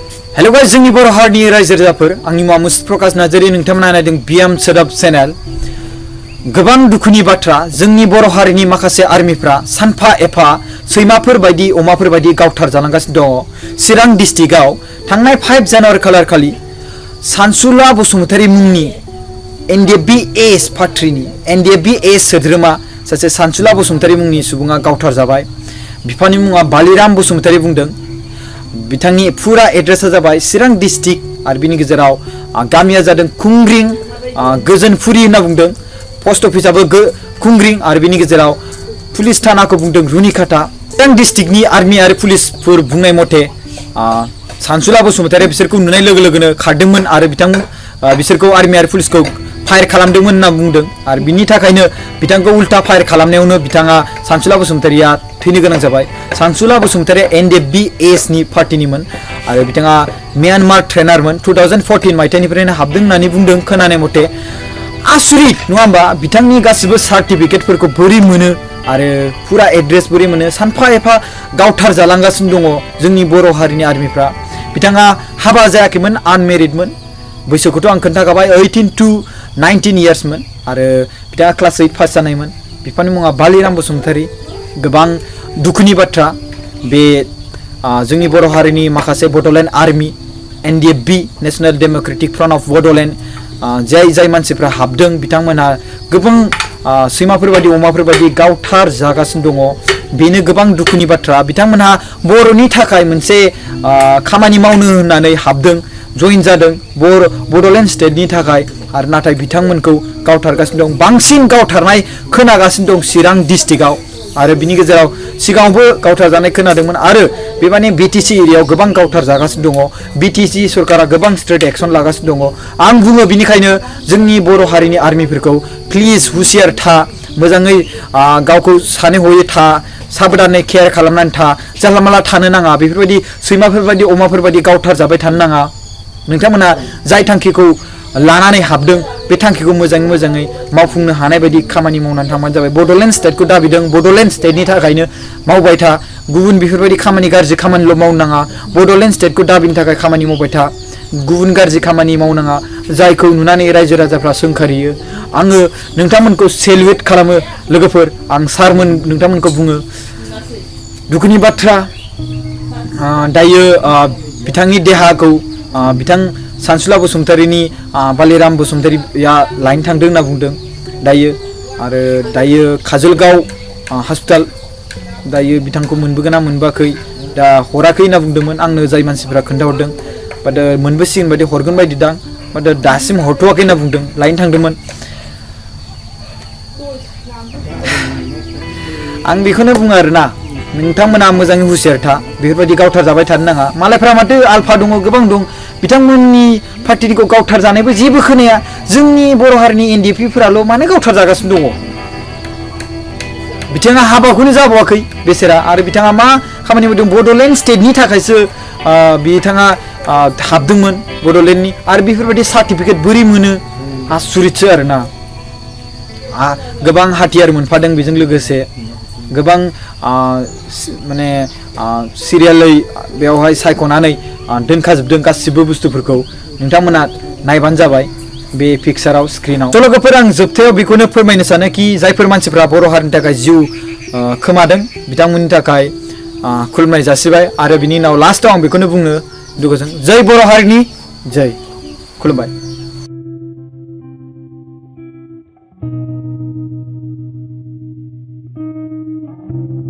hello guys जोंनि बर' हारिनि रायजो राजाफोर आंनि मुङा मुस्ताफा प्रकाश नार्जारी नोंथांमोना नायदों B.Satbangsa चेनेल गोबां दुखुनि बाथ्रा जोंनि बर' हारिनि माखासे आर्मिफ्रा सानफा एफा सैमाफोर बायदि अमाफोर बायदि गावथार जालांगासिनो दङ चिरां डिस्ट्रिक्टआव थांनाय 5 जानुवारि खालार खालि सानसुला बसुमतारी मुंनि NDFB पार्टीनि NDFB सोद्रोमा सासे सानसुला बसुमतारी मुंनि सुबुङा गावथार जाबाय बिफानि मुङा बालिराम बसुमतारी बुंदों बिथांनि फुरा एड्रेसा जाबाय चिरां डिस्ट्रिक्ट आरो बिनि गेजेराव गामिया जादों कुंग्रिं गोजोनपुरी होनना बुंदों पोस्ट अफिसाबो कुंग्रिं आरो बिनि गेजेराव पुलिस थानाखौ बुंदों रुनिकाटा चिरां डिस्ट्रिक्टनि आर्मी आरो पुलिसफोर बुंनाय मथे सानसुला बसुमतारी बिसोरखौ नुनाय लोगो लोगोनो खारदोंमोन आरो बिसोरखौ आर्मी आरो पुलिसखौ फायर खालामदोंमोन होनना बुंदों आरो बिनि थाखायनो बिथांखौ उल्टा फायर खालामनायावनो बिथाङा सानसुला बसुमतारीया थैनो गोनां जाबाय सानसुला बसुमतारीया NDFB नि पार्टीनिमोन आरो बिथाङा म्यानमार ट्रेनारमोन 2014 मायथाइनिफ्रायनो हाबदों होननानै बुंदों खोनानाय मथे आसुरित नङा होमबा बिथांनि गासिबो सार्टिफिकेटफोरखौ बोरै मोनो आरो फुरा एड्रेस बोरै मोनो सानफा एफा गावथार जालांगासिनो दङ जोंनि बर' हारिनि आर्मिफ्रा बिथाङा हाबा जायाखैमोन आनमेरिडमोन बैसोखौथ' आं खोन्थाखाबाय 18 to 19 इयार्समोन आरो बिथाङा क्लास 8 पास जानायमोन बिफानि मुङा बालिराम बसुमतारी गोबां दुखुनि बाथ्रा बे जोंनि बर' हारिनि माखासे Bodoland army NDFB national democratic front of Bodoland जाय मानसिफ्रा हाबदों बिथांमोनहा गोबां सैमाफोर बायदि अमाफोर बायदि गावथार जागासिनो दङ बेनो गोबां दुखुनि बाथ्रा बिथांमोनहा बर'नि थाखाय मोनसे खामानि मावनो होननानै हाबदों जइन जादों बड'लेण्ड स्टेटनि थाखाय आरो नाथाय बिथांमोनखौ गावथारगासिनो दं बांसिन गावथारनाय खोनागासिनो दं चिरां डिस्ट्रिक्टआव आरो बिनि गेजेराव सिगाङावबो गावथार जानाय खोनादोंमोन आरो बेबायदि BTC एरियायाव गोबां गावथार जागासिनो दङ BTC सरकारा गोबां स्ट्रिक्ट एक्सन लागासिनो दङ आं बुङो बिनिखायनो जोंनि बर' हारिनि आर्मिफोरखौ प्लिज हुसियार था मोजाङै गावखौ सानै हयै था साबधानै केयार खालामनानै था जानला मानला थानो नाङा बेफोरबायदि सैमाफोर बायदि अमाफोर बायदि गावथार जाबाय थानो नाङा नोंथांमोना जाय थांखिखौ लानानै हाबदों बे थांखिखौ मोजाङै मावफुंनो हानाय बायदि खामानि मावनानै थांबानो जाबाय बड'लेण्ड स्टेटखौ दाबिदों बड'लेण्ड स्टेटनि थाखायनो मावबाय था गुबुन बेफोरबायदि खामानि गाज्रि खामानिल' मावनो नाङा बड'लेण्ड स्टेटखौ दाबिनो थाखाय खामानि मावबाय था गुबुन गाज्रि खामानि मावनाङा जायखौ नुनानै रायजो राजाफ्रा सोंखारियो आङो नोंथांमोनखौ सेलुट खालामो लोगोफोर आं सारमोन नोंथांमोनखौ बुङो दुखुनि बाथ्रा दायो बिथांनि देहाखौ बिथां सानसुला बसुमतारीनि बालिराम बसुमतारीया लायनो थांदों होनना बुंदों दायो काजलगाव हस्पिटाल दायो बिथांखौ मोनबोगोन ना मोनबोआखै दा हराखै होनना बुंदोंमोन आंनो जाय मानसिफ्रा खोन्थाहरदों बाट मोनबोसिगोन बायदि हरगोन बायदि दां बाट दासिम हरथ'वाखै होनना बुंदों लायनो थांदोंमोन आं बेखौनो बुङो आरोना नोंथांमोना मोजाङै हुसियार था बेफोरबायदि गावथार जाबाय थानो नाङा मालायफ्रा माथो आलफा दङ गोबां दं बिथांमोननि पार्टिखौ गावथार जानायबो जेबो खोनाया जोंनि बर' हारिनि NDFBफोराल' मानो गावथार जागासिनो दङ बिथाङा हाबाखौनो जाबावाखै बेसेरा आरो बिथाङा मा खामानि मावदों बड'लेण्ड स्टेटनि थाखायसो बिथाङा हाबदोंमोन बड'लेण्डनि आरो बेफोरबायदि सार्टिफिकेट बोरै मोनो आसुरितसो आरोना गोबां हाथियार मोनफादों बेजों लोगोसे गोबां माने सिरियालै बेवहाय सायख'नानै दोनखाजोबदों गासिबो बुस्थुफोरखौ नोंथांमोना नायबानो जाबाय बे पिक्चाराव स्क्रिनाव थ' लोगोफोर आं जोबथायाव बेखौनो फोरमायनो सानो कि जायफोर मानसिफ्रा बर' हारिनि थाखाय जिउ खोमादों बिथांमोननि थाखाय खुलुमनाय जासिबाय आरो बिनि उनाव लास्टआव आं बेखौनो बुंनो लुगैदों जय बर' हारिनि जय खुलुमबाय